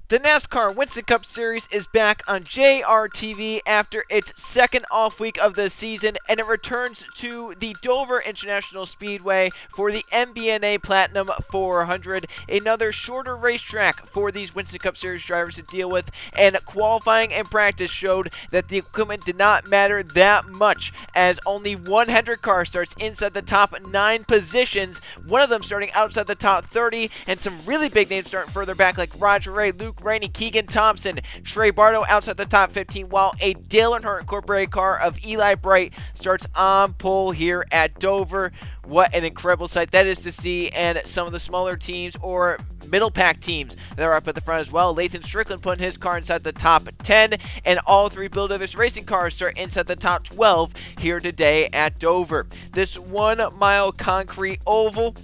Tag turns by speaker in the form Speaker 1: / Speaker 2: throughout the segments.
Speaker 1: The NASCAR Winston Cup Series is back on JRTV after its second off week of the season, and it returns to the Dover International Speedway for the MBNA Platinum 400, another shorter racetrack for these Winston Cup Series drivers to deal with, and qualifying and practice showed that the equipment did not matter that much, as only one Hendrick car starts inside the top 9 positions, one of them starting outside the top 30, and some really big names starting further back like Roger Ray, Luke Rainey, Keegan Thompson, Trey Bardo outside the top 15, while a Dale Earnhardt Incorporated car of Eli Bright starts on pole here at Dover. What an incredible sight that is to see, and some of the smaller teams or middle pack teams that are up at the front as well. Lathan Strickland putting his car inside the top 10, and all 3 Bill Davis Racing cars start inside the top 12 here today at Dover. This 1-mile concrete oval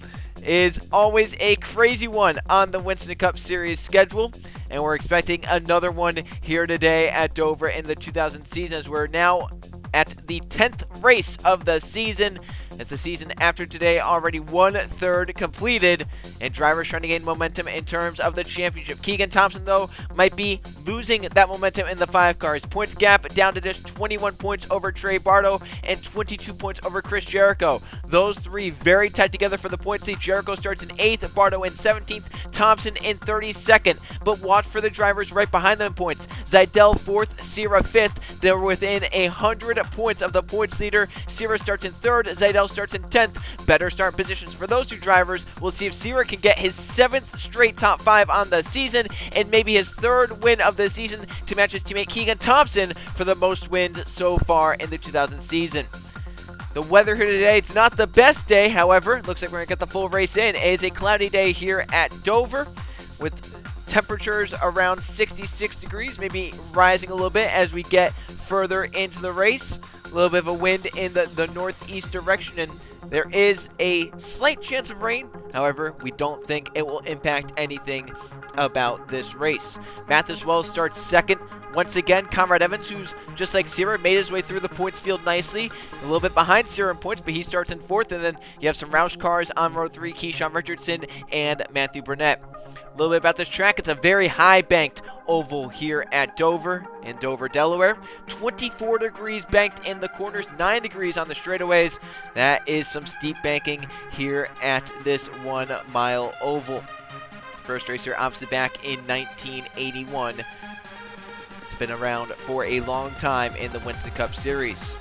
Speaker 1: is always a crazy one on the Winston Cup Series schedule, and we're expecting another one here today at Dover in the 2000 season, as we're now at the 10th race of the season. As the season after today already 1/3 completed, and drivers trying to gain momentum in terms of the championship. Keegan Thompson, though, might be losing that momentum in the 5 cars. Points gap down to just 21 points over Trey Bardo and 22 points over Chris Jericho. Those 3 very tight together for the points lead. Jericho starts in 8th, Bardo in 17th, Thompson in 32nd. But watch for the drivers right behind them in points. Zidell 4th, Sierra 5th. They're within 100 points of the points leader. Sierra starts in 3rd, Zidell starts in 10th. Better start positions for those 2 drivers. We'll see if Sierra can get his 7th straight top 5 on the season, and maybe his 3rd win of the season to match his teammate Keegan Thompson for the most wins so far in the 2000 season. The weather here today, it's not the best day, however. Looks like we're going to get the full race in. It is a cloudy day here at Dover with temperatures around 66 degrees, maybe rising a little bit as we get further into the race. A little bit of a wind in the northeast direction, and there is a slight chance of rain. However, we don't think it will impact anything about this race. Mathis Wells starts 2nd. Once again, Conrad Evans, who's just like Sierra, made his way through the points field nicely. A little bit behind Sierra in points, but he starts in 4th. And then you have some Roush cars on row 3, Keyshawn Richardson and Matthew Burnett. A little bit about this track. It's a very high banked oval here at Dover in Dover, Delaware. 24 degrees banked in the corners, 9 degrees on the straightaways. That is some steep banking here at this 1-mile oval. First race here, obviously back in 1981. It's been around for a long time in the Winston Cup Series.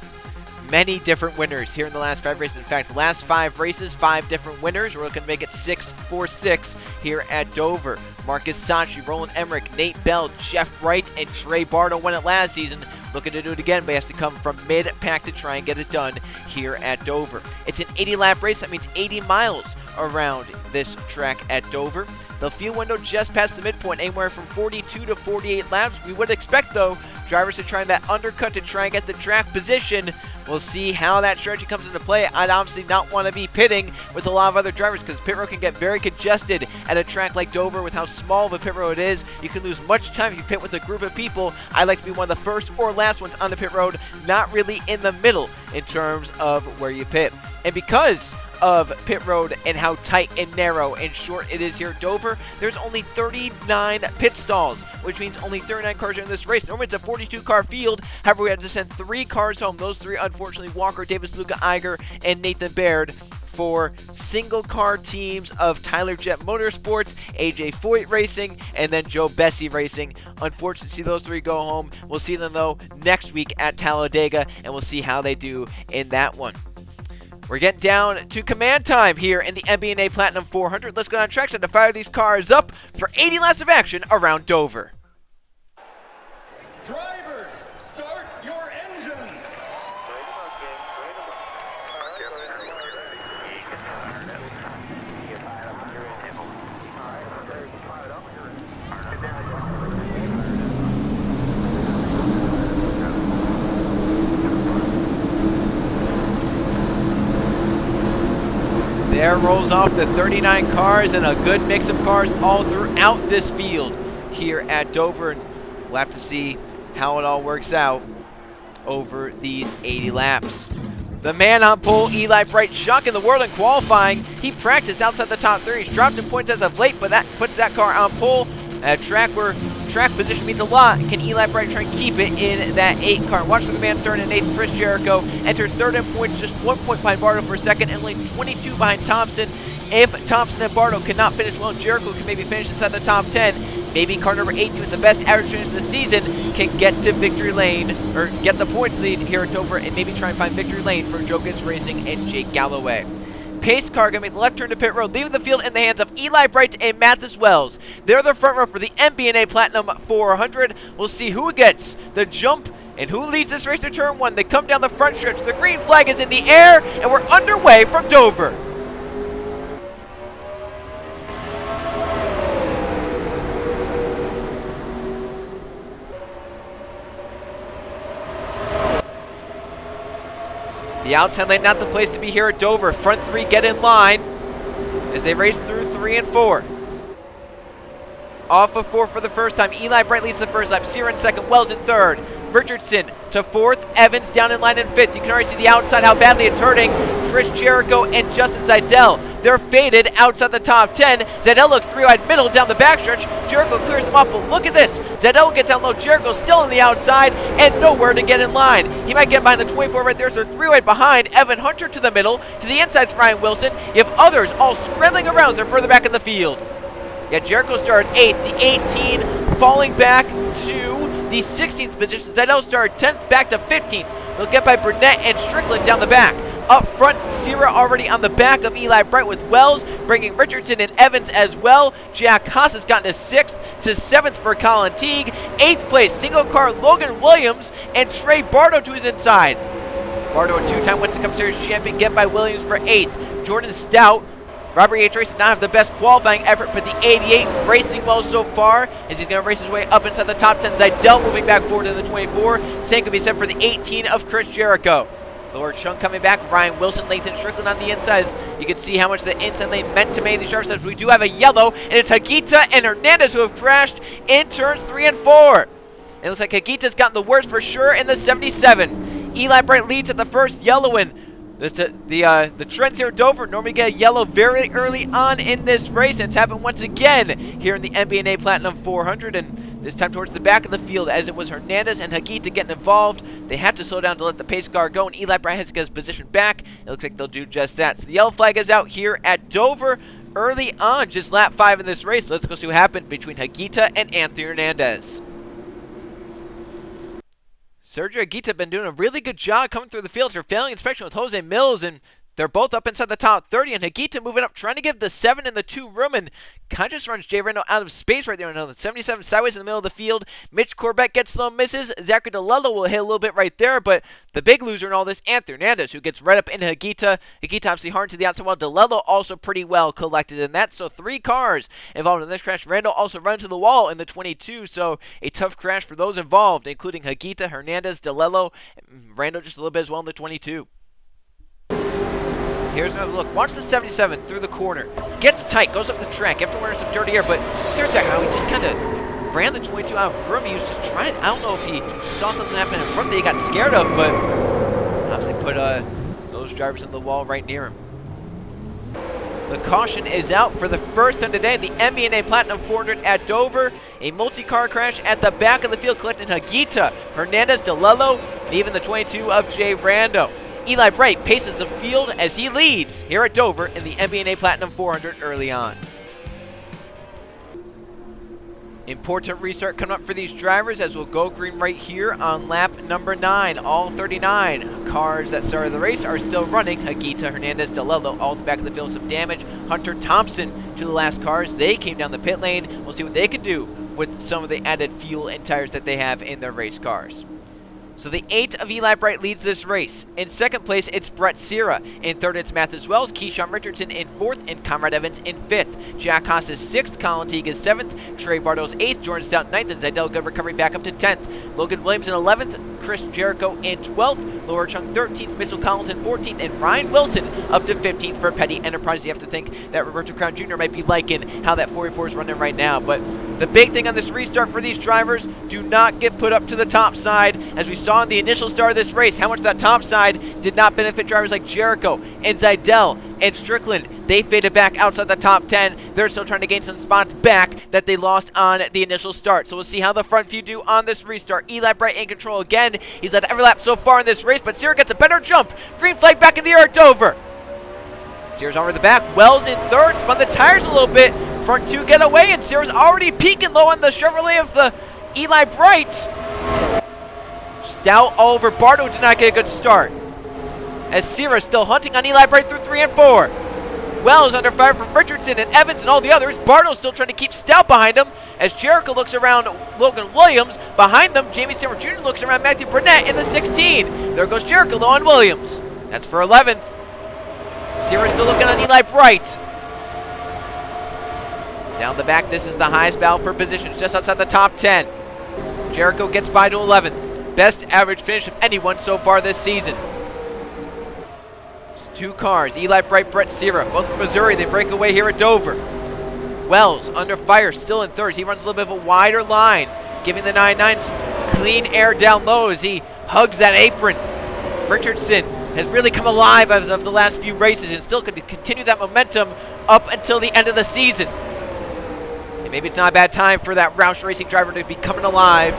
Speaker 1: Many different winners here in the last 5 races. In fact, the last 5 races, 5 different winners. We're looking to make it 6-4-6 here at Dover. Marcus Sachi, Roland Emmerich, Nate Bell, Jeff Wright, and Trey Bardo won it last season. Looking to do it again, but he has to come from mid-pack to try and get it done here at Dover. It's an 80-lap race. That means 80 miles around this track at Dover. The field window just past the midpoint, anywhere from 42 to 48 laps. We would expect, though, drivers to try that undercut to try and get the track position. We'll see how that strategy comes into play. I'd obviously not want to be pitting with a lot of other drivers because pit road can get very congested at a track like Dover with how small of a pit road it is. You can lose much time if you pit with a group of people. I like to be one of the first or last ones on the pit road, not really in the middle in terms of where you pit. And because of pit road and how tight and narrow and short it is here at Dover, there's only 39 pit stalls, which means only 39 cars are in this race. Normally it's a 42 car field. However, we had to send 3 cars home. Those 3, unfortunately, Walker, Davis, Luca Iger, and Nathan Baird, for single car teams of Tyler Jet Motorsports, AJ Foyt Racing, and then Joe Bessie Racing. Unfortunately, see those 3 go home. We'll see them, though, next week at Talladega, and we'll see how they do in that one. We're getting down to command time here in the MBNA Platinum 400. Let's go down trackside to fire these cars up for 80 laps of action around Dover.
Speaker 2: Drivers, start your engines.
Speaker 1: There rolls off the 39 cars and a good mix of cars all throughout this field here at Dover. And we'll have to see how it all works out over these 80 laps. The man on pole, Eli Bright, shocking the world in qualifying. He practiced outside the top 30. He's dropped in points as of late, but that puts that car on pole at a track where track position means a lot. Can Eli Bright try and keep it in that 8 car? Watch for the man starting in 8th. Chris Jericho enters 3rd in points, just 1 point behind Bardo for 2nd, and only 22 behind Thompson. If Thompson and Bardo cannot finish well, Jericho can maybe finish inside the top 10. Maybe car number 18 with the best average finish of the season can get to victory lane, or get the points lead here at Dover, and maybe try and find victory lane for Joe Gibbs Racing and Jake Galloway. Pace car going to make the left turn to pit road, leaving the field in the hands of Eli Bright and Mathis Wells. They're the front row for the MBNA Platinum 400. We'll see who gets the jump and who leads this race to turn 1. They come down the front stretch. The green flag is in the air, and we're underway from Dover. The outside lane not the place to be here at Dover. Front 3 get in line as they race through 3 and 4. Off of 4 for the first time. Eli Bright leads the first lap. Sear in 2nd. Wells in 3rd. Richardson to 4th. Evans down in line in 5th. You can already see the outside how badly it's hurting Chris Jericho and Justin Zeidel. They're faded outside the top 10. Zeidel looks 3-wide middle down the backstretch. Jericho clears them off, but look at this. Zeidel gets down low. Jericho still on the outside and nowhere to get in line. He might get behind the 24 right there, so 3-wide behind. Evan Hunter to the middle. To the inside's Ryan Wilson. You have others all scrambling around as they're further back in the field. Yeah, Jericho started 8th. The 18 falling back to the 16th position. Zeidel started 10th, back to 15th. They'll get by Burnett and Strickland down the back. Up front, Sierra already on the back of Eli Bright with Wells, bringing Richardson and Evans as well. Jack Haas has gotten to 6th, to 7th for Colin Teague. 8th place, single car Logan Williams and Trey Bardo to his inside. Bardo, a 2-time Winston Cup Series champion, get by Williams for 8th. Jordan Stout, Robert Yates Racing not have the best qualifying effort, but the 88 racing well so far as he's going to race his way up inside the top 10. Zeidel moving back forward to the 24. Same can be said for the 18 of Chris Jericho. Lower Chung coming back. Ryan Wilson, Lathan Strickland on the insides. You can see how much the inside lane meant to many of these sharp steps. We do have a yellow, and it's Hagita and Hernandez who have crashed in turns 3 and 4. It looks like Hagita's gotten the worst for sure in the 77. Eli Bright leads at the first yellow in. The trends here at Dover normally get a yellow very early on in this race, and it's happened once again here in the MBNA Platinum 400, and this time towards the back of the field as it was Hernandez and Hagita getting involved. They had to slow down to let the pace car go, and Eli Bright has to get his position back. It looks like they'll do just that. So the yellow flag is out here at Dover early on, just lap 5 in this race. Let's go see what happened between Hagita and Anthony Hernandez. Sergio Hagita have been doing a really good job coming through the field for failing inspection with Jose Mills, and they're both up inside the top 30, and Hagita moving up, trying to give the 7 and the 2 room, and kind of just runs Jay Randall out of space right there. On the 77 sideways in the middle of the field. Mitch Corbett gets slow misses. Zachary DeLello will hit a little bit right there, but the big loser in all this, Anthony Hernandez, who gets right up into Hagita. Hagita obviously hard to the outside, while DeLello also pretty well collected in that. So 3 cars involved in this crash. Randall also run to the wall in the 22, so a tough crash for those involved, including Hagita, Hernandez, DeLello, Randall just a little bit as well in the 22. Here's another look. Watch the 77 through the corner. Gets tight, goes up the track. You have to wear some dirty air, but see right there how he just kind of ran the 22 out of room. He was just trying. I don't know if he saw something happen in front that he got scared of, but obviously put those drivers in the wall right near him. The caution is out for the first time today. The MBNA Platinum 400 at Dover. A multi-car crash at the back of the field, collecting Hagita, Hernandez, DeLello, and even the 22 of Jay Rando. Eli Bright paces the field as he leads here at Dover in the MBNA Platinum 400 early on. Important restart coming up for these drivers as we'll go green right here on lap number 9. All 39 cars that started the race are still running. Hagita, Hernandez, DeLello, all at the back of the field, some damage. Hunter Thompson to the last cars. They came down the pit lane. We'll see what they can do with some of the added fuel and tires that they have in their race cars. So the 8 of Eli Bright leads this race. In second place, it's Brett Sierra. In third, it's Mathis Wells, Keyshawn Richardson in fourth, and Conrad Evans in fifth. Jack Haas is sixth, Colin Teague is seventh, Trey Bardo's eighth, Jordan Stout ninth, and Zeidel good recovery back up to 10th. Logan Williams in 11th, Chris Jericho in 12th, Laura Chung 13th, Mitchell Collington 14th, and Ryan Wilson up to 15th for Petty Enterprise. You have to think that Roberto Crown Jr. might be liking how that 44 is running right now. But the big thing on this restart for these drivers, do not get put up to the top side. As we saw in the initial start of this race, how much that top side did not benefit drivers like Jericho and Zeidel and Strickland, they faded back outside the top 10. They're still trying to gain some spots back that they lost on the initial start. So we'll see how the front few do on this restart. Eli Bright in control again. He's led every lap so far in this race, but Sierra gets a better jump. Green flag back in the air at Dover. Sierra's over the back. Wells in third, spun the tires a little bit. Front two get away, and Sierra's already peaking low on the Chevrolet of the Eli Bright. Stout all over Bardo did not get a good start, as Sierra's still hunting on Eli Bright through 3 and 4. Wells under fire from Richardson and Evans and all the others. Bardo's still trying to keep Stout behind him, as Jericho looks around Logan Williams. Behind them, Jamie Stammer Jr. looks around Matthew Burnett in the 16. There goes Jericho low on Williams. That's for 11th. Sierra's still looking on Eli Bright. Down the back, this is the highest battle for positions, just outside the top 10. Jericho gets by to 11th. Best average finish of anyone so far this season. It's two cars, Eli Bright, Brett Sierra, both from Missouri. They break away here at Dover. Wells under fire, still in third. He runs a little bit of a wider line, giving the 9-9 some clean air down low as he hugs that apron. Richardson has really come alive as of the last few races and still going to continue that momentum up until the end of the season. And maybe it's not a bad time for that Roush Racing driver to be coming alive.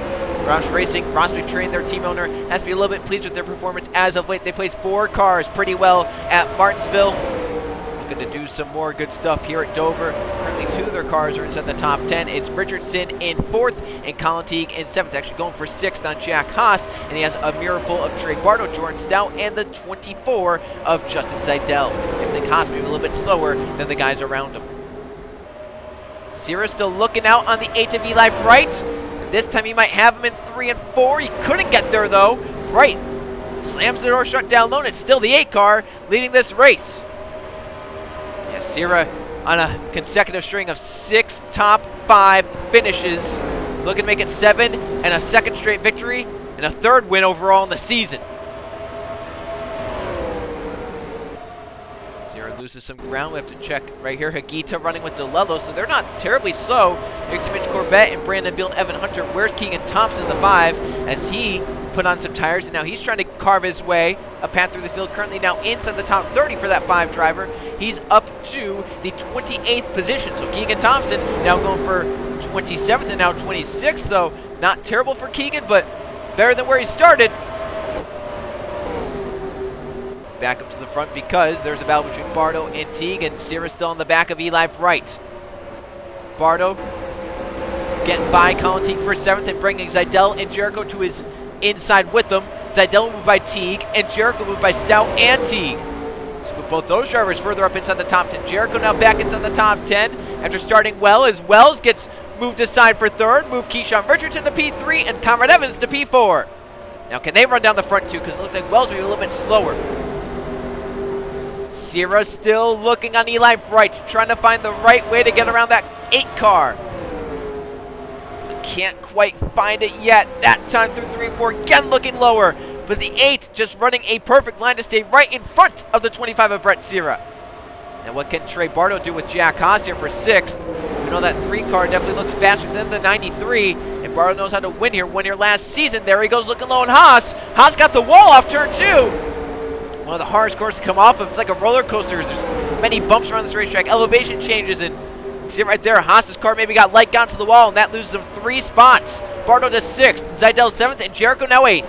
Speaker 1: Roush Racing, Ross McTrain, their team owner, has to be a little bit pleased with their performance as of late. They placed 4 cars pretty well at Martinsville. Looking to do some more good stuff here at Dover. Currently 2 of their cars are inside the top 10. It's Richardson in 4th and Colin Teague in 7th. Actually going for 6th on Jack Haas. And he has a mirror full of Trey Bardo, Jordan Stout, and the 24 of Justin Seidel. If the Haas maybe a little bit slower than the guys around him. Sierra still looking out on the 8 of Eli Bright. This time he might have him in 3 and 4. He couldn't get there though. Bright slams the door shut down low, and it's still the 8 car leading this race. Yeah, Sierra on a consecutive string of 6 top 5 finishes. Looking to make it 7 and a second straight victory and a 3rd win overall in the season. Loses some ground. We have to check right here. Hagita running with DeLello, so they're not terribly slow. Here's Mitch Corbett and Brandon Beal and Evan Hunter. Where's Keegan Thompson in the 5 as he put on some tires, and now he's trying to carve his way a path through the field. Currently now inside the top 30 for that 5 driver. He's up to the 28th position. So Keegan Thompson now going for 27th and now 26th, though not terrible for Keegan, but better than where he started. Back up to the front because there's a battle between Bardo and Teague, and Sierra still on the back of Eli Bright. Bardo getting by Colin Teague for 7th and bringing Seidel and Jericho to his inside with them. Seidel moved by Teague and Jericho moved by Stout and Teague. So with both those drivers further up inside the top 10. Jericho now back inside the top 10 after starting well as Wells gets moved aside for 3rd. Move Keyshawn Richardson to P3 and Conrad Evans to P4. Now can they run down the front 2 because it looks like Wells will be a little bit slower. Sierra still looking on Eli Bright, trying to find the right way to get around that 8 car. Can't quite find it yet. That time through 3 and 4, again looking lower. But the 8 just running a perfect line to stay right in front of the 25 of Brett Sierra. Now what can Trey Bardo do with Jack Haas here for 6th? We know that 3 car definitely looks faster than the 93. And Bardo knows how to win here. Won here last season. There he goes looking low on Haas. Haas got the wall off turn 2. One of the hardest courses to come off of. It's like a roller coaster. There's many bumps around this racetrack, elevation changes, and see it right there. Haas's car maybe got light down to the wall, and that loses him 3 spots. Bardo to 6th, Seidel 7th, and Jericho now 8th.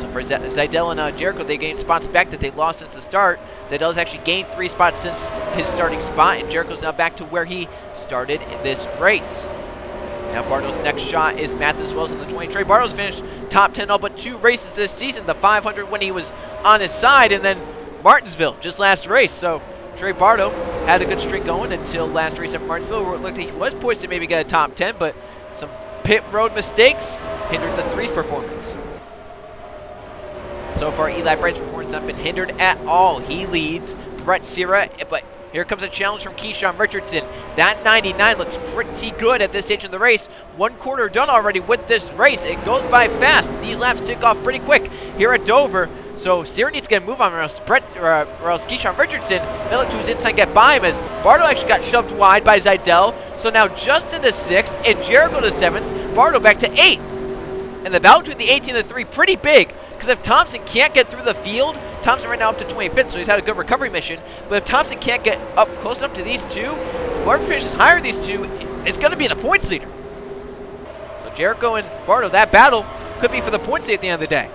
Speaker 1: So for Seidel and Jericho, they gained spots back that they lost since the start. Seidel's actually gained 3 spots since his starting spot, and Jericho's now back to where he started in this race. Now Bardo's next shot is Mathis Wells in the 20. Trey Bardo's finished top 10 all but 2 races this season. The 500 when he was on his side, and then Martinsville just last race. So Trey Bardo had a good streak going until last race at Martinsville, where it looked like he was poised to maybe get a top 10, but some pit road mistakes hindered the 3's performance. So far, Eli Bright's performance has not been hindered at all. He leads Brett Sierra, but here comes a challenge from Keyshawn Richardson. That 99 looks pretty good at this stage in the race. 1 quarter done already with this race. It goes by fast. These laps tick off pretty quick here at Dover. So Sierra needs to get a move on, or else Keyshawn Richardson may look to his inside and get by him, as Bardo actually got shoved wide by Seidel. So now Justin to 6th and Jericho to 7th. Bardo back to 8th. And the battle between the 18 and the 3 pretty big. Because if Thompson can't get through the field, Thompson right now up to 25th, so he's had a good recovery mission. But if Thompson can't get up close enough to these two, whoever finishes higher than these two, it's going to be in a points leader. So Jericho and Bardo, that battle could be for the points lead at the end of the day.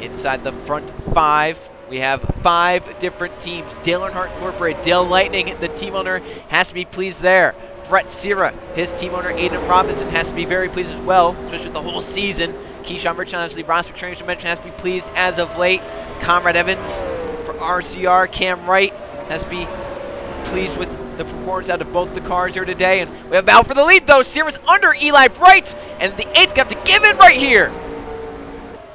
Speaker 1: Inside the front five, we have 5 different teams. Dale Earnhardt Incorporated, Dale Lightning, the team owner, has to be pleased there. Brett Sierra, his team owner, Aiden Robinson, has to be very pleased as well, especially with the whole season. Keyshawn Richardson, obviously, Ross McTrain, as mentioned, has to be pleased as of late. Comrade Evans for RCR, Cam Wright has to be pleased with the performance out of both the cars here today. And we have a battle for the lead, though. Sierra's under Eli Bright, and the 8's got to give in right here.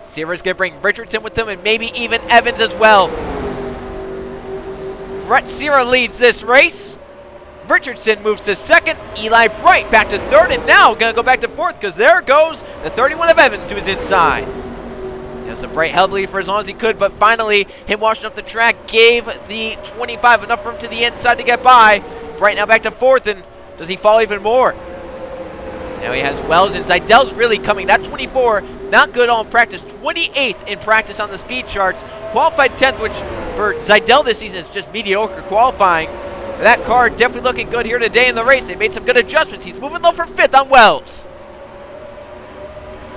Speaker 1: Sierra's going to bring Richardson with him, and maybe even Evans as well. Brett Sierra leads this race. Richardson moves to second. Eli Bright back to third, and now going to go back to fourth because there goes the 31 of Evans to his inside. So Bright held the lead for as long as he could, but finally, him washing up the track gave the 25 enough room to the inside to get by. Bright now back to fourth, and does he fall even more? Now he has Wells, and Zeidel's really coming. That 24, not good all in practice. 28th in practice on the speed charts. Qualified 10th, which for Zeidel this season is just mediocre qualifying. That car definitely looking good here today in the race. They made some good adjustments. He's moving low for 5th on Wells.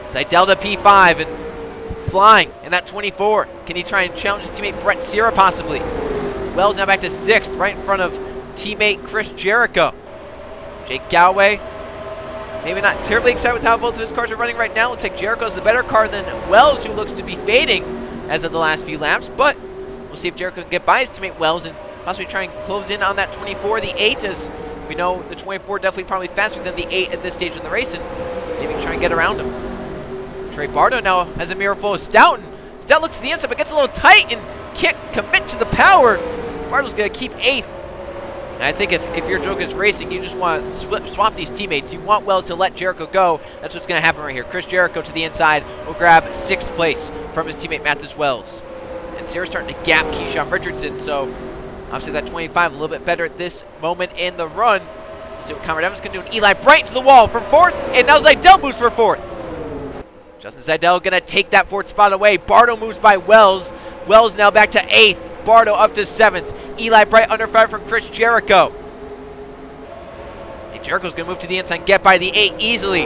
Speaker 1: Zeidel to P5 and flying in that 24. Can he try and challenge his teammate Brett Sierra possibly? Wells now back to 6th, right in front of teammate Chris Jericho. Jake Galway, maybe not terribly excited with how both of his cars are running right now. Looks like Jericho's the better car than Wells, who looks to be fading as of the last few laps. But we'll see if Jericho can get by his teammate Wells and possibly try and close in on that 24. The 8, as we know, the 24 definitely probably faster than the 8 at this stage in the race, and maybe try and get around him. Trey Bardo now has a mirror full of Stout, and Stout looks to the inside but gets a little tight and can't commit to the power. Bardo's going to keep 8th. And I think if you're Jokic Racing, you just want to swap these teammates. You want Wells to let Jericho go. That's what's going to happen right here. Chris Jericho to the inside will grab 6th place from his teammate Mathis Wells. And Sierra's starting to gap Keyshawn Richardson, so obviously that 25 a little bit better at this moment in the run. We'll see what Comrade Evans can do. And Eli Bright to the wall from 4th, and now Zeidel moves for 4th. Justin Zeidel going to take that 4th spot away. Bardo moves by Wells. Wells now back to 8th. Bardo up to 7th. Eli Bright under fire from Chris Jericho. And Jericho's going to move to the inside and get by the 8 easily.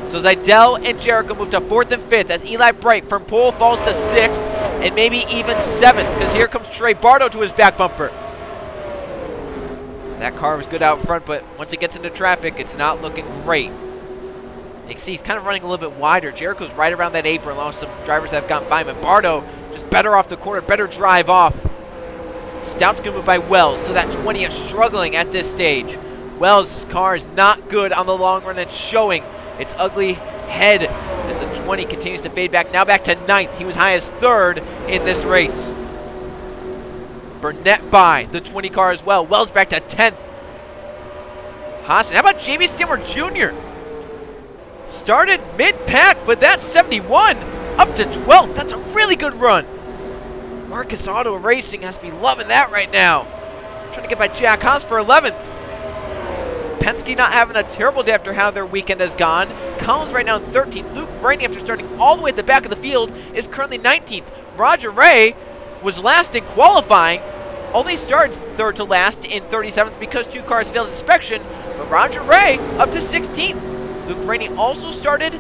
Speaker 1: So Zeidel and Jericho move to 4th and 5th as Eli Bright from pole falls to 6th and maybe even 7th because here comes Trey Bardo to his back bumper. That car was good out front, but once it gets into traffic, it's not looking great. You can see he's kind of running a little bit wider. Jericho's right around that apron along with some drivers that have gotten by him. And Bardo just better off the corner, better drive off. Stout's going to move by Wells, so that 20 is struggling at this stage. Wells' car is not good on the long run. It's showing its ugly head as the 20 continues to fade back. Now back to 9th. He was high as 3rd in this race. Burnett by the 20 car as well. Wells back to 10th. Haas, how about Jamie Stimmer Jr.? Started mid-pack, but that's 71 up to 12th. That's a really good run. Marcus Auto Racing has to be loving that right now. Trying to get by Jack Haas for 11th. Penske not having a terrible day after how their weekend has gone. Collins right now in 13th. Luke Rainey, after starting all the way at the back of the field, is currently 19th. Roger Ray was last in qualifying. Only started 3rd to last in 37th because 2 cars failed inspection. But Roger Ray up to 16th. Luke Rainey also started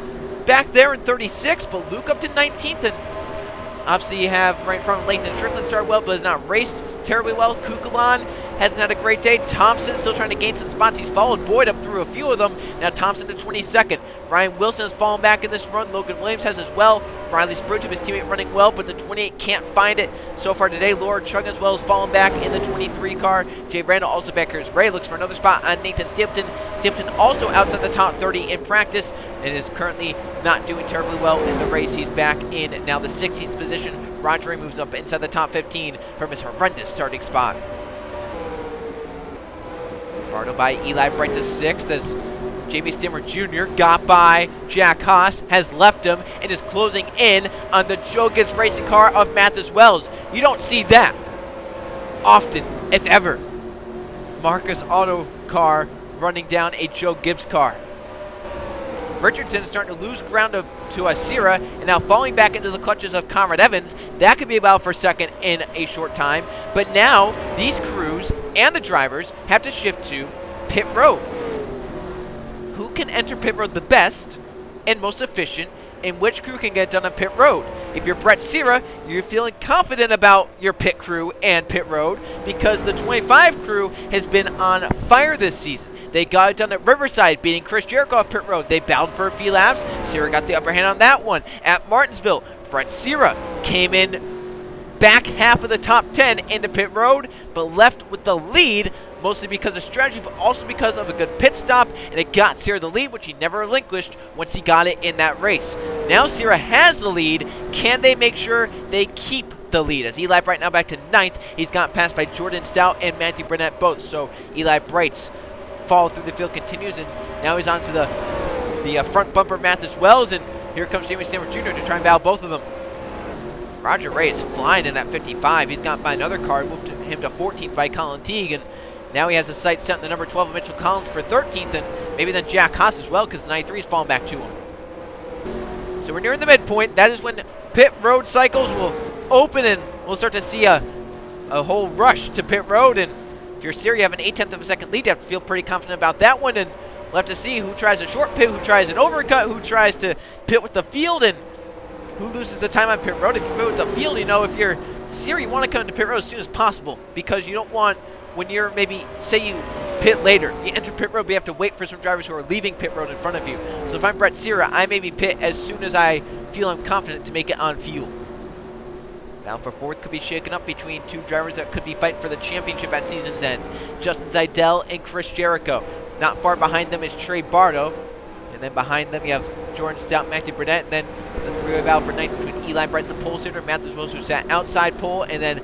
Speaker 1: back there in 36th, but Luke up to 19th. And obviously you have right in front of Lathan Strickland started well, but has not raced terribly well. Kukulon hasn't had a great day. Thompson still trying to gain some spots. He's followed Boyd up through a few of them. Now Thompson to 22nd. Ryan Wilson has fallen back in this run. Logan Williams has as well. Riley Spruce, his teammate, running well, but the 28 can't find it so far today. Laura Chung as well has fallen back in the 23 car. Jay Randall also back here as Ray looks for another spot on Nathan Stimpton. Stimpton also outside the top 30 in practice and is currently not doing terribly well in the race. He's back in now the 16th position. Roger Ray moves up inside the top 15 from his horrendous starting spot. Bardo by Eli Bright to 6th as Jamie Stimmer Jr. got by Jack Haas, has left him, and is closing in on the Joe Gibbs Racing car of Mathis Wells. You don't see that often, if ever. Marcus Auto car running down a Joe Gibbs car. Richardson is starting to lose ground to Sierra, and now falling back into the clutches of Conrad Evans. That could be about for second in a short time. But now these crews and the drivers have to shift to pit road. Who can enter pit road the best and most efficient, and which crew can get done on pit road? If you're Brett Sierra, you're feeling confident about your pit crew and pit road because the 25 crew has been on fire this season. They got it done at Riverside, beating Chris Jericho off pit road. They battled for a few laps. Sierra got the upper hand on that one. At Martinsville, Brett Sierra came in back half of the top 10 into pit road, but left with the lead, mostly because of strategy, but also because of a good pit stop, and it got Sierra the lead, which he never relinquished once he got it in that race. Now Sierra has the lead. Can they make sure they keep the lead? As Eli Bright now back to 9th, he's gotten passed by Jordan Stout and Matthew Burnett both, so Eli Bright's follow through the field continues, and now he's on to the front bumper Mathis Wells, and here comes Jamie Stanford Jr. to try and battle both of them. Roger Ray is flying in that 55. He's gotten by another car, moved him to 14th by Colin Teague, and now he has his sights set on the number 12 of Mitchell Collins for 13th, and maybe then Jack Haas as well, because the 93 is falling back to him. So we're nearing the midpoint. That is when pit road cycles will open, and we'll start to see a whole rush to pit road. And if you're Sierra, you have an 0.8 of a second lead. You have to feel pretty confident about that one, and we'll have to see who tries a short pit, who tries an overcut, who tries to pit with the field, and who loses the time on pit road. If you pit with the field, you know, if you're Sierra, you want to come into pit road as soon as possible, because you don't want, when you're maybe, say you pit later, you enter pit road, but you have to wait for some drivers who are leaving pit road in front of you. So if I'm Brett Sierra, I maybe pit as soon as I feel I'm confident to make it on fuel. Now for 4th could be shaken up between two drivers that could be fighting for the championship at season's end. Justin Zeidel and Chris Jericho. Not far behind them is Trey Bardo. And then behind them you have Jordan Stout, Matthew Burnett, and then the three-way battle for 9th between Eli Bright, the pole sitter, Mathis Wells, who sat outside pole, and then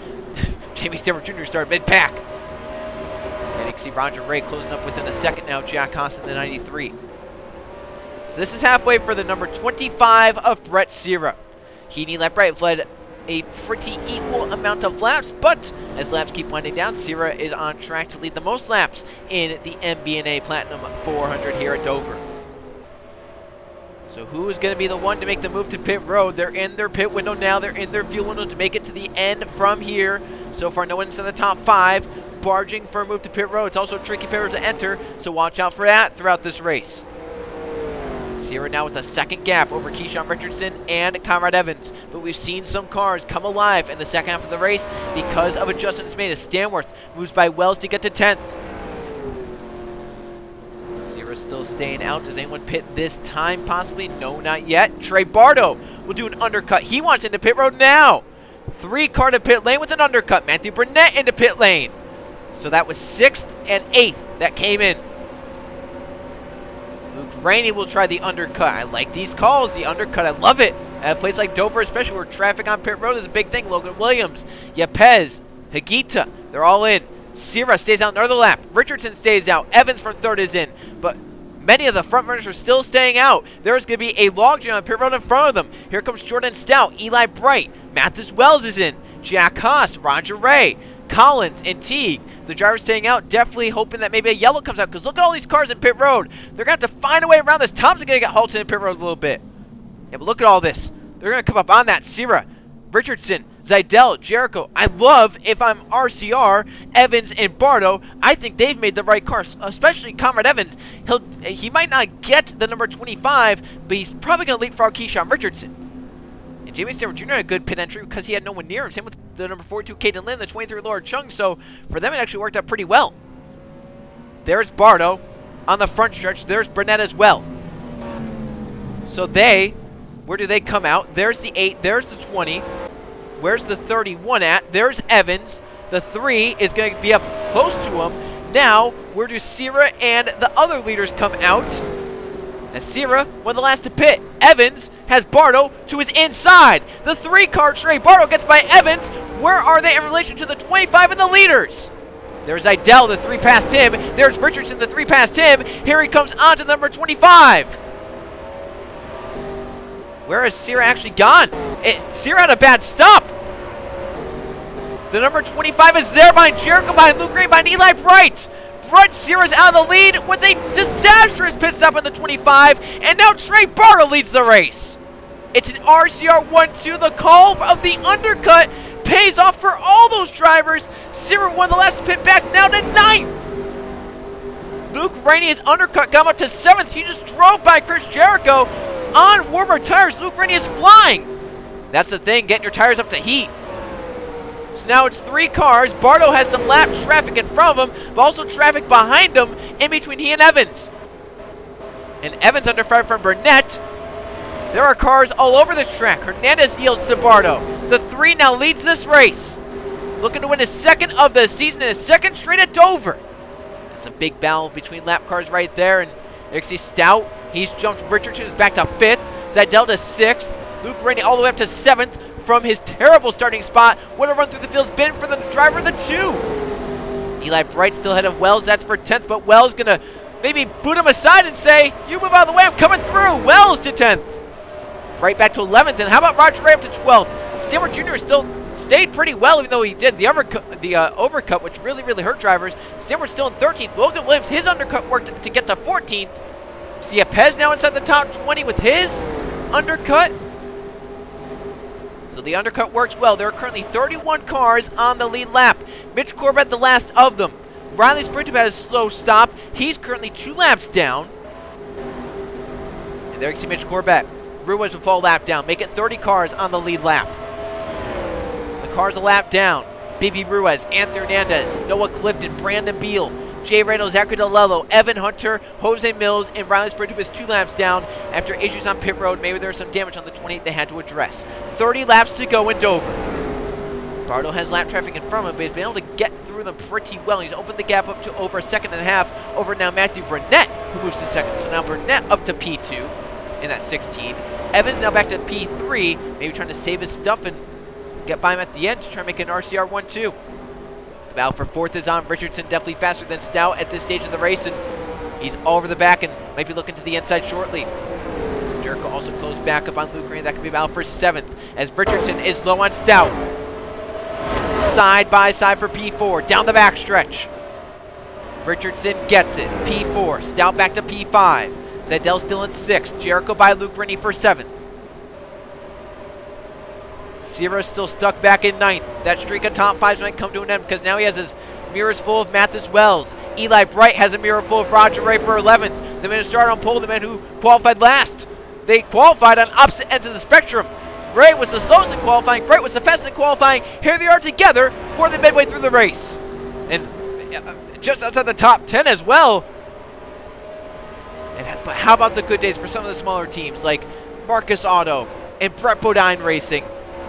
Speaker 1: Jamie Stanford Jr. started mid-pack. And you can see Roger Ray closing up within a second now, Jack Haas in the 93. So this is halfway for the number 25 of Brett Sierra. He and Eli Bright led a pretty equal amount of laps, but as laps keep winding down, Sierra is on track to lead the most laps in the MBNA Platinum 400 here at Dover. So who is going to be the one to make the move to pit road? They're in their pit window now. They're in their fuel window to make it to the end from here. So far, no one's in the top 5, barging for a move to pit road. It's also a tricky pit road to enter, so watch out for that throughout this race. Sierra now with a second gap over Keyshawn Richardson and Conrad Evans. But we've seen some cars come alive in the second half of the race because of adjustments made as Stanworth moves by Wells to get to 10th. Sierra still staying out. Does anyone pit this time possibly? No, not yet. Trey Bardo will do an undercut. He wants into pit road now. 3-car to pit lane with an undercut. Matthew Burnett into pit lane. So that was 6th and 8th that came in. Luke Rainey will try the undercut. I like these calls, the undercut. I love it. At a place like Dover, especially where traffic on pit road is a big thing. Logan Williams, Yepez, Higuita, they're all in. Sierra stays out another lap. Richardson stays out. Evans from 3rd is in. But many of the front runners are still staying out. There's going to be a logjam on pit road in front of them. Here comes Jordan Stout, Eli Bright. Mathis Wells is in. Jack Haas, Roger Ray, Collins, and Teague. The driver's staying out, definitely hoping that maybe a yellow comes out, because look at all these cars in pit road. They're going to have to find a way around this. Thompson going to get halted in pit road a little bit. Yeah, but look at all this. They're going to come up on that. Sierra, Richardson, Zeidel, Jericho. I love, if I'm RCR, Evans and Bardo, I think they've made the right cars, especially Conrad Evans. He might not get the number 25, but he's probably going to leapfrog Keyshawn Richardson. And Jamie Stanford Jr. had a good pit entry because he had no one near him. Same with the number 42, Caden Lin, the 23, Laura Chung. So for them, it actually worked out pretty well. There's Bardo on the front stretch. There's Burnett as well. So where do they come out? There's the 8. There's the 20. Where's the 31 at? There's Evans. The 3 is going to be up close to him. Now, where do Sierra and the other leaders come out? As Sierra, one of the last to pit. Evans has Bardo to his inside. The 3-car Trey Bardo gets by Evans. Where are they in relation to the 25 and the leaders? There's Idell, the 3 past him. There's Richardson, the 3 past him. Here he comes on to number 25. Where has Sierra actually gone? Sierra had a bad stop. The number 25 is there behind Jericho, behind Luke Green, behind Eli Bright. front. Sierra's out of the lead with a disastrous pit stop on the 25, and now Trey Bardo leads the race. It's an RCR 1-2. The call of the undercut pays off for all those drivers. Sierra won the last pit back, now to 9th. Luke Rainey's undercut got him up to 7th. He just drove by Chris Jericho on warmer tires. Luke Rainey is flying. That's the thing, getting your tires up to heat. So now it's 3 cars. Bardo has some lap traffic in front of him, but also traffic behind him in between he and Evans. And Evans under fire from Burnett. There are cars all over this track. Hernandez yields to Bardo. The 3 now leads this race. Looking to win his 2nd of the season and his 2nd straight at Dover. That's a big battle between lap cars right there. And there you can see Stout. He's jumped. Richardson is back to 5th. Zidell to 6th. Luke Rainey all the way up to 7th from his terrible starting spot. What a run through the field's been for the driver of the 2. Eli Bright still ahead of Wells. That's for 10th, but Wells going to maybe boot him aside and say, you move out of the way, I'm coming through. Wells to 10th. Bright back to 11th, and how about Roger Ray up to 12th? Stanford Jr. still stayed pretty well, even though he did the overcut, which really hurt drivers. Stanford still in 13th. Logan Williams, his undercut worked to get to 14th. So yeah, Pez now inside the top 20 with his undercut. So the undercut works well. There are currently 31 cars on the lead lap. Mitch Corbett, the last of them. Riley Sprintup had a slow stop. He's currently 2 laps down. And there you can see Mitch Corbett. Ruiz will fall lap down. Make it 30 cars on the lead lap. The cars a lap down. Bibi Ruiz, Anthony Hernandez, Noah Clifton, Brandon Beal, Jay Reynolds, Zachary DeLello, Evan Hunter, Jose Mills, and Riley Sprintup is 2 laps down after issues on pit road. Maybe there was some damage on the 28 they had to address. 30 laps to go in Dover. Bardo has lap traffic in front of him, but he's been able to get through them pretty well. He's opened the gap up to over a 1.5 seconds over now Matthew Burnett, who moves to 2nd. So now Burnett up to P2 in that 16. Evans now back to P3, maybe trying to save his stuff and get by him at the end to try and make an RCR 1-2. The battle for 4th is on. Richardson definitely faster than Stout at this stage of the race, and he's all over the back and might be looking to the inside shortly. Jericho also closed back up on Luke Rainey. That could be a battle for 7th as Richardson is low on Stout. Side by side for P4, down the back stretch. Richardson gets it. P4, Stout back to P5. Zidell still in 6th. Jericho by Luke Rainey for 7th. Sierra's still stuck back in 9th. That streak of top 5s might come to an end because now he has his mirrors full of Mathis Wells. Eli Bright has a mirror full of Roger Ray for 11th. The man who started on pole, the man who qualified last. They qualified on opposite ends of the spectrum. Ray was the slowest in qualifying. Bright was the fastest in qualifying. Here they are together more than midway through the race. And just outside the top 10 as well. But how about the good days for some of the smaller teams like Marcus Auto and Brett Bodine Racing,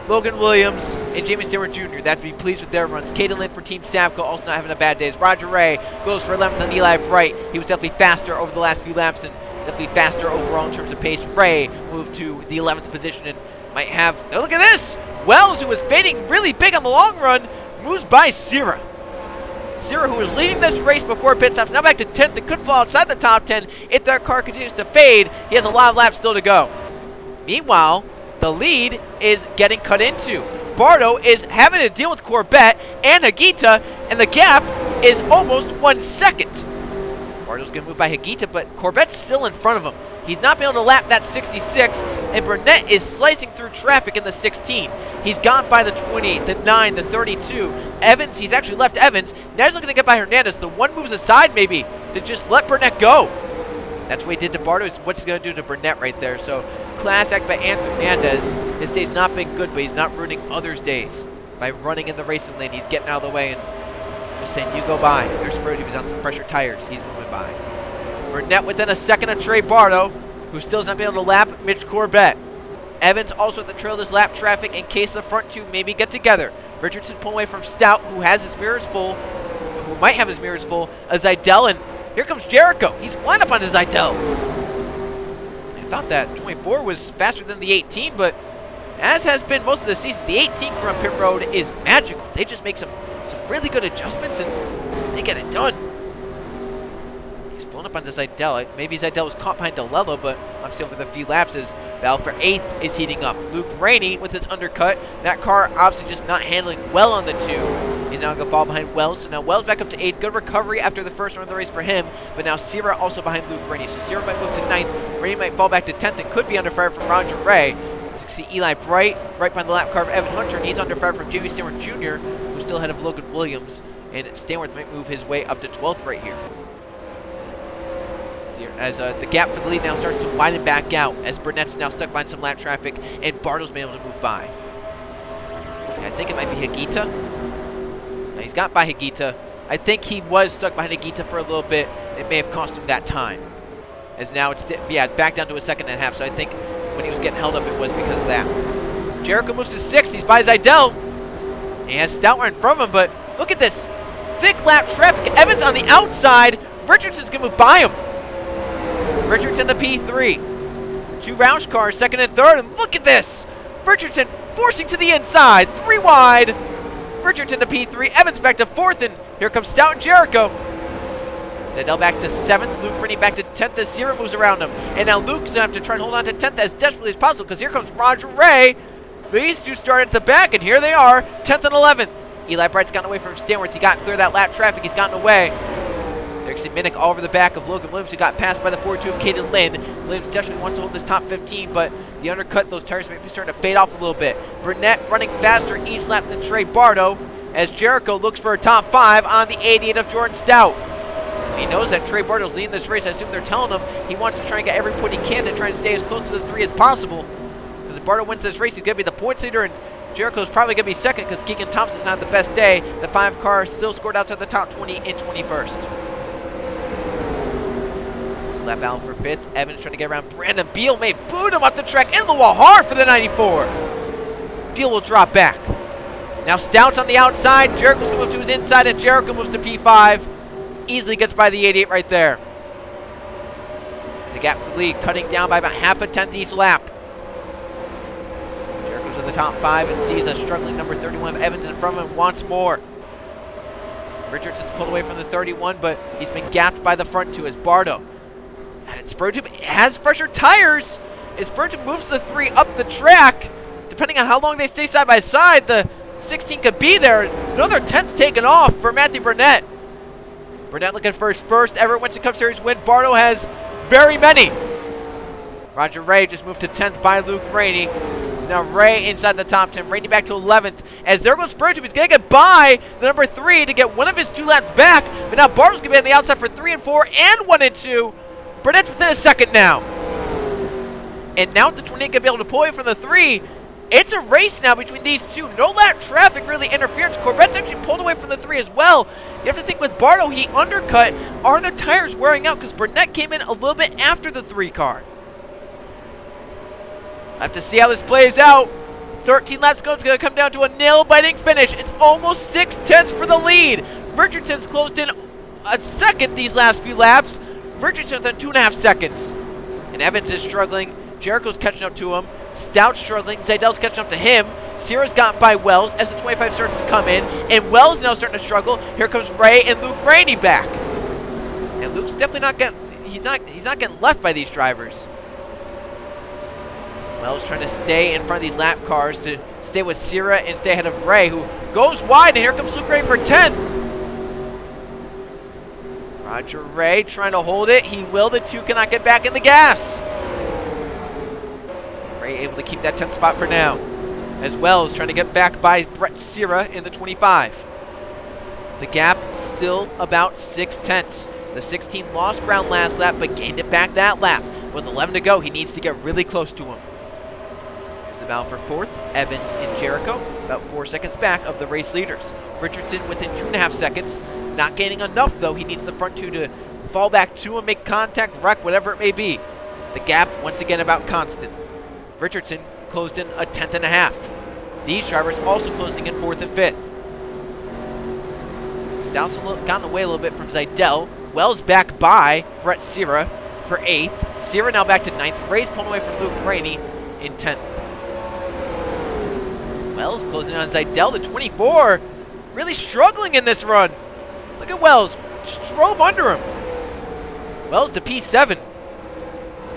Speaker 1: Logan Williams and Jamie Stewart Jr. That to be pleased with their runs. Caden Lynn for Team Savco also not having a bad day. Roger Ray goes for 11th on Eli Bright. He was definitely faster over the last few laps and definitely faster overall in terms of pace. Ray moved to the 11th position and might have, oh, look at this! Wells, who was fading really big on the long run, moves by Sierra. Sierra, who was leading this race before pit stops, now back to 10th and could fall outside the top 10 if that car continues to fade. He has a lot of laps still to go. Meanwhile, the lead is getting cut into. Bardo is having to deal with Corbett and Higuita, and the gap is almost 1 second. Bardo's going to move by Higuita, but Corbett's still in front of him. He's not been able to lap that 66, and Burnett is slicing through traffic in the 16. He's gone by the 28, the 9, the 32. Evans, he's actually left Evans. Now he's looking to get by Hernandez. The one moves aside maybe to just let Burnett go. That's what he did to Bardo. Is what he's going to do to Burnett right there. So class act by Anthony Hernandez. His day's not been good, but he's not ruining others' days by running in the racing lane. He's getting out of the way and just saying, you go by. There's Brody, who's on some fresher tires. He's moving by. Burnett within a second of Trey Bardo, who still has not been able to lap Mitch Corbett. Evans also at the trail of this lap traffic in case the front two maybe get together. Richardson pulling away from Stout, who has his mirrors full, who might have his mirrors full, a Zidell, and here comes Jericho. He's flying up on his Zidell. I thought that 24 was faster than the 18, but as has been most of the season, the 18 from pit road is magical. They just make some really good adjustments, and they get it done. He's flown up on the Zidell. Maybe Zidell was caught behind DeLello, but obviously over the few laps, his battle for 8th is heating up. Luke Rainey with his undercut. That car obviously just not handling well on the 2. He's now going to fall behind Wells. So now Wells back up to 8th. Good recovery after the first run of the race for him. But now Sierra also behind Luke Rainey. So Sierra might move to 9th. Rainey might fall back to 10th and could be under fire from Roger Ray. As you can see Eli Bright right behind the lap car of Evan Hunter. And he's under fire from Jamie Stanworth Jr., who's still ahead of Logan Williams. And Stanworth might move his way up to 12th right here. As the gap for the lead now starts to widen back out, as Burnett's now stuck behind some lap traffic, and Bartle's been able to move by. I think it might be Higuita. Now he's got by Higuita. I think he was stuck behind Higuita for a little bit. It may have cost him that time. As now it's, back down to a second and a half. So I think when he was getting held up, it was because of that. Jericho moves to 6th. He's by Zidell. He has Stoutware in front of him, but look at this. Thick lap traffic. Evans on the outside. Richardson's going to move by him. Richardson to P3. 2 Roush cars, 2nd and 3rd. And look at this. Richardson forcing to the inside. 3 wide. Richardson to P3. Evans back to 4th. And here comes Stout and Jericho. Zidell back to 7th. Luke Rennie back to 10th as Sierra moves around him. And now Luke's going to have to try and hold on to 10th as desperately as possible because here comes Roger Ray. These two started at the back, and here they are, 10th and 11th. Eli Bright's gotten away from Stanworth. He got clear of that lap traffic. He's gotten away. There's actually Minnick all over the back of Logan Williams, who got passed by the 4-2 of Caden Lynn. Williams desperately wants to hold this top 15, but the undercut, those tires may be starting to fade off a little bit. Burnett running faster each lap than Trey Bardo, as Jericho looks for a top 5 on the 88 of Jordan Stout. He knows that Trey Bardo's leading this race. I assume they're telling him he wants to try and get every point he can to try and stay as close to the 3 as possible. Because if Bardo wins this race, he's going to be the points leader, and Jericho's probably going to be 2nd because Keegan Thompson's not the best day. The 5 car still scored outside the top 20 in 21st. Lap out for 5th. Evans trying to get around Brandon Beal. May boot him off the track into the wall hard for the 94. Beal will drop back. Now Stout's on the outside. Jericho's going to move to his inside, and Jericho moves to P5. Easily gets by the 88 right there. The gap for the lead cutting down by about half a tenth each lap. Jericho's in the top 5 and sees a struggling number 31 Evans in front of him once more. Richardson's pulled away from the 31, but he's been gapped by the front 2 as Bardo. Spurgeon has fresher tires. As Spurgeon moves the 3 up the track, depending on how long they stay side by side, the 16 could be there. Another 10th taken off for Matthew Burnett. Burnett looking for his first ever Winston Cup Series win. Bardo has very many. Roger Ray just moved to 10th by Luke Rainey. Now Ray inside the top 10. Rainey back to 11th. As there goes Spurgeon. He's going to get by the number 3 to get one of his 2 laps back. But now Bardo's going to be on the outside for 3 and 4 and 1 and 2. Burnett's within a second now. And now the 28 going to be able to pull away from the 3. It's a race now between these 2. No lap traffic really interference. Corvette's actually pulled away from the 3 as well. You have to think with Bardo, he undercut. Are the tires wearing out? Because Burnett came in a little bit after the 3 car. I have to see how this plays out. 13 laps ago, it's going to come down to a nail-biting finish. It's almost 6 tenths for the lead. Richardson's closed in a second these last few laps. Richardson within 2.5 seconds. And Evans is struggling. Jericho's catching up to him. Stout's struggling. Zidell's catching up to him. Sierra's gotten by Wells as the 25 starts to come in. And Wells now starting to struggle. Here comes Ray and Luke Rainey back. And Luke's definitely not getting, he's not getting left by these drivers. Wells trying to stay in front of these lap cars to stay with Sierra and stay ahead of Ray, who goes wide. And here comes Luke Rainey for 10th. Roger Ray trying to hold it. He will. The 2 cannot get back in the gas. Ray able to keep that 10th spot for now. As Wells trying to get back by Brett Sierra in the 25. The gap still about 6 tenths. The 16 lost ground last lap, but gained it back that lap. With 11 to go, he needs to get really close to him. Here's the battle for 4th. Evans and Jericho, about 4 seconds back of the race leaders. Richardson within 2.5 seconds. Not gaining enough, though. He needs the front 2 to fall back to him, make contact, wreck, whatever it may be. The gap, once again, about constant. Richardson closed in a 10th and a half. These drivers also closing in 4th and 5th. Stout's gotten away a little bit from Zidell. Wells back by Brett Sierra for 8th. Sierra now back to 9th. Ray's pulling away from Luke Rainey in 10th. Wells closing on Zidell to 24. Really struggling in this run. Look at Wells. Just drove under him. Wells to P7.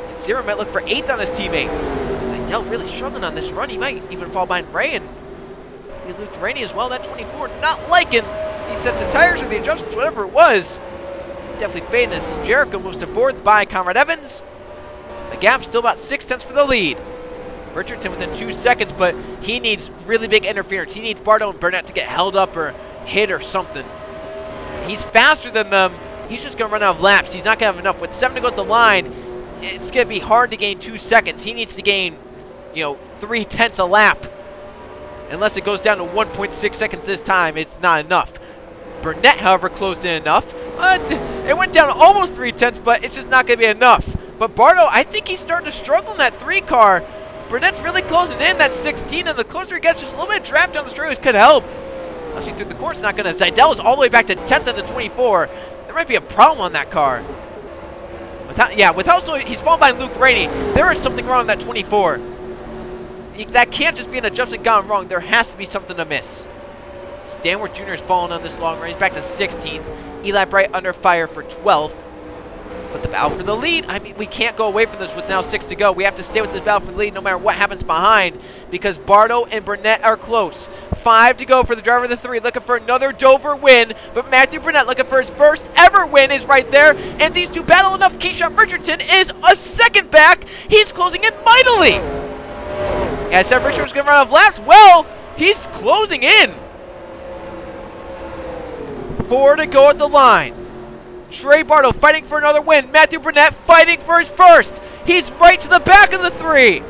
Speaker 1: And Sierra might look for 8th on his teammate. Zidell really struggling on this run. He might even fall behind Ray. And Maybe Luke Rainey as well, that 24, not liking these sets of tires or the adjustments, whatever it was. He's definitely fading as Jericho moves to 4th by Conrad Evans. The gap still about 6/10 for the lead. Richardson within 2 seconds, but he needs really big interference. He needs Bardo and Burnett to get held up or hit or something. He's faster than them. He's just going to run out of laps. He's not going to have enough. With 7 to go at the line, it's going to be hard to gain 2 seconds. He needs to gain, 3/10 a lap. Unless it goes down to 1.6 seconds this time, it's not enough. Burnett, however, closed in enough. It went down to almost 3/10, but it's just not going to be enough. But Bardo, I think he's starting to struggle in that 3 car. Burnett's really closing in that 16, and the closer he gets, just a little bit of draft down the straightaways could help. Rushing through the course, not going to. Zeidel is all the way back to 10th of the 24. There might be a problem on that car. Without he's fallen by Luke Rainey. There is something wrong with that 24. That can't just be an adjustment gone wrong. There has to be something amiss. Stanworth Jr. has fallen on this long range, back to 16th. Eli Bright under fire for 12th. But the battle for the lead, I mean, we can't go away from this with now 6 to go. We have to stay with this battle for the lead no matter what happens behind, because Bardo and Burnett are close. 5 to go for the driver of the 3, looking for another Dover win, but Matthew Burnett looking for his first ever win is right there, and these two battle enough. Keyshawn Richardson is a second back. He's closing in mightily. I said Richardson was going to run out of laps. Well, he's closing in. 4 to go at the line. Trey Bardo fighting for another win. Matthew Burnett fighting for his first. He's right to the back of the 3.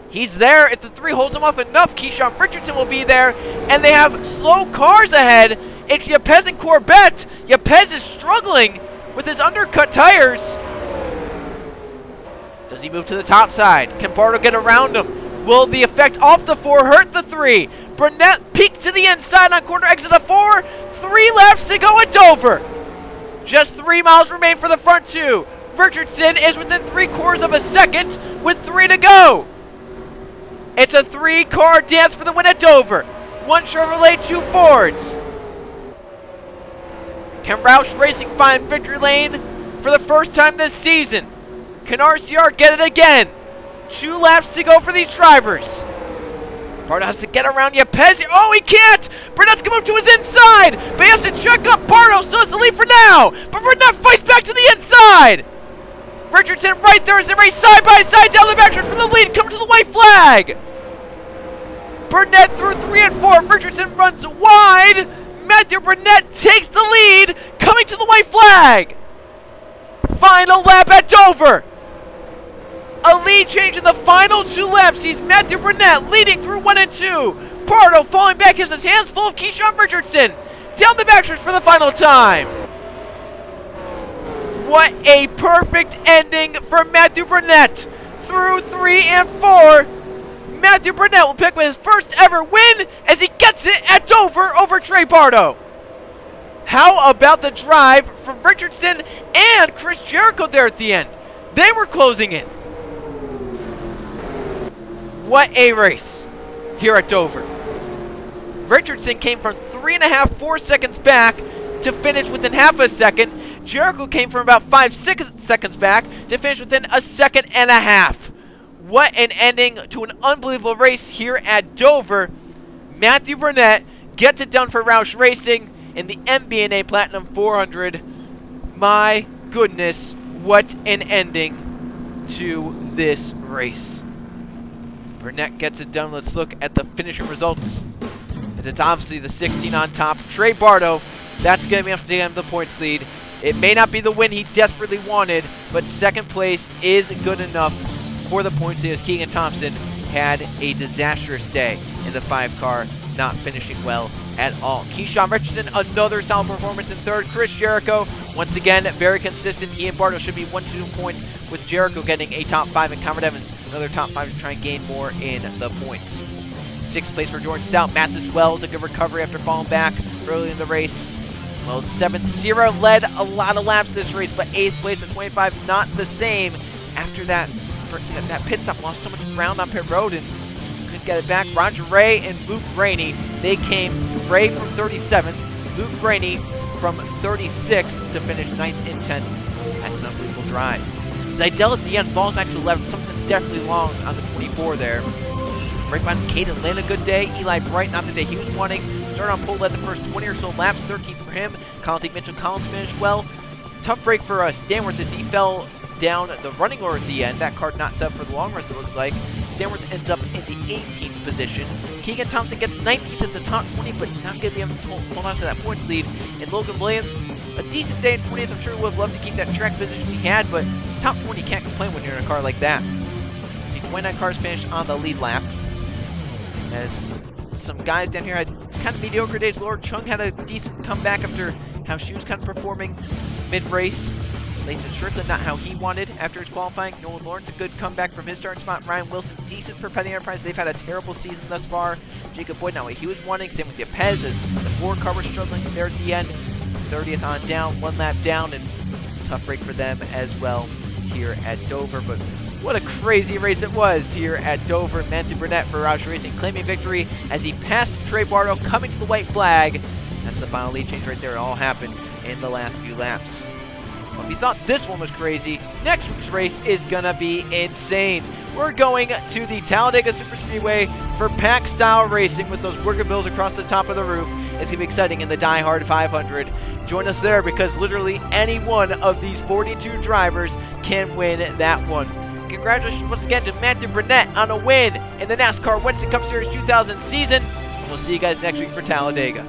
Speaker 1: He's there. If the 3 holds him off enough, Keyshawn Richardson will be there. And they have slow cars ahead. It's Yepez and Corbett. Yepez is struggling with his undercut tires. Does he move to the top side? Can Bardo get around him? Will the effect off the 4 hurt the 3? Burnett peeks to the inside on corner exit of 4. 3 laps to go at Dover. Just 3 miles remain for the front 2. Richardson is within 3/4 of a second with 3 to go. It's a 3-car dance for the win at Dover. 1 Chevrolet, 2 Fords. Can Roush Racing find victory lane for the first time this season? Can RCR get it again? 2 laps to go for these drivers. Bardo has to get around Yepez. Oh, he can't! Burnett's going to move to his inside, but he has to check up Bardo, so it's the lead for now. But Burnett fights back to the inside. Richardson right there as they race side by side down the backstretch for the lead, coming to the white flag. Burnett through 3 and 4. Richardson runs wide. Matthew Burnett takes the lead, coming to the white flag. Final lap at Dover. A lead change in the final 2 laps sees Matthew Burnett leading through 1 and 2. Bardo falling back, has his hands full of Keyshawn Richardson. Down the backstretch for the final time. What a perfect ending for Matthew Burnett. Through 3 and 4, Matthew Burnett will pick up his first ever win as he gets it at Dover over Trey Bardo. How about the drive from Richardson and Chris Jericho there at the end? They were closing in. What a race here at Dover. Richardson came from 3.5, 4 seconds back to finish within half a second. Jericho came from about 5, 6 seconds back to finish within a second and a half. What an ending to an unbelievable race here at Dover. Matthew Burnett gets it done for Roush Racing in the MBNA Platinum 400. My goodness, what an ending to this race. Burnett gets it done. Let's look at the finishing results. It's obviously the 16 on top. Trey Bardo, that's going to be enough to get him the points lead. It may not be the win he desperately wanted, but second place is good enough for the points lead as Keegan Thompson had a disastrous day in the 5-car, not finishing well at all. Keyshawn Richardson, another solid performance in 3rd. Chris Jericho, once again, very consistent. He and Bardo should be 1-2 points, with Jericho getting a top 5 and Conrad Evans another top 5 to try and gain more in the points. 6th place for Jordan Stout. Mathis Wells, a good recovery after falling back early in the race. Well, 7th, Sierra led a lot of laps this race, but 8th place at 25, not the same. After that pit stop, lost so much ground on pit road and couldn't get it back. Roger Ray and Luke Rainey, they came Ray from 37th, Luke Rainey from 36th to finish 9th and 10th. That's an unbelievable drive. Zeidel at the end falls back to 11th, something definitely long on the 24 there. Right behind Caden Lane, a good day. Eli Bright, not the day he was wanting. Started on pole, led the first 20 or so laps, 13th for him. Conte Mitchell Collins finished well. Tough break for Stanworth as he fell down the running order at the end. That card not set for the long runs, it looks like. Stanworth ends up in the 18th position. Keegan Thompson gets 19th into top 20, but not going to be able to hold on to that points lead. And Logan Williams, a decent day in 20th. I'm sure he would have loved to keep that track position he had, but top 20 can't complain when you're in a car like that. See 29 cars finish on the lead lap. As some guys down here had kind of mediocre days. Laura Chung had a decent comeback after how she was kind of performing mid-race. Lathan Strickland, not how he wanted after his qualifying. Nolan Lawrence, a good comeback from his starting spot. Ryan Wilson, decent for Petty Enterprise. They've had a terrible season thus far. Jacob Boyd, not what he was wanting. Same with Yepez as the Ford car was struggling there at the end. 30th on down, 1 lap down, and tough break for them as well here at Dover. But what a crazy race it was here at Dover. Matthew Burnett for Roush Racing claiming victory as he passed Trey Bardo, coming to the white flag. That's the final lead change right there. It all happened in the last few laps. Well, if you thought this one was crazy, next week's race is gonna be insane. We're going to the Talladega Superspeedway for pack-style racing with those Wiggerbills across the top of the roof. It's gonna be exciting in the Die Hard 500. Join us there because literally any one of these 42 drivers can win that one. Congratulations once again to Matthew Burnett on a win in the NASCAR Winston Cup Series 2000 season. And we'll see you guys next week for Talladega.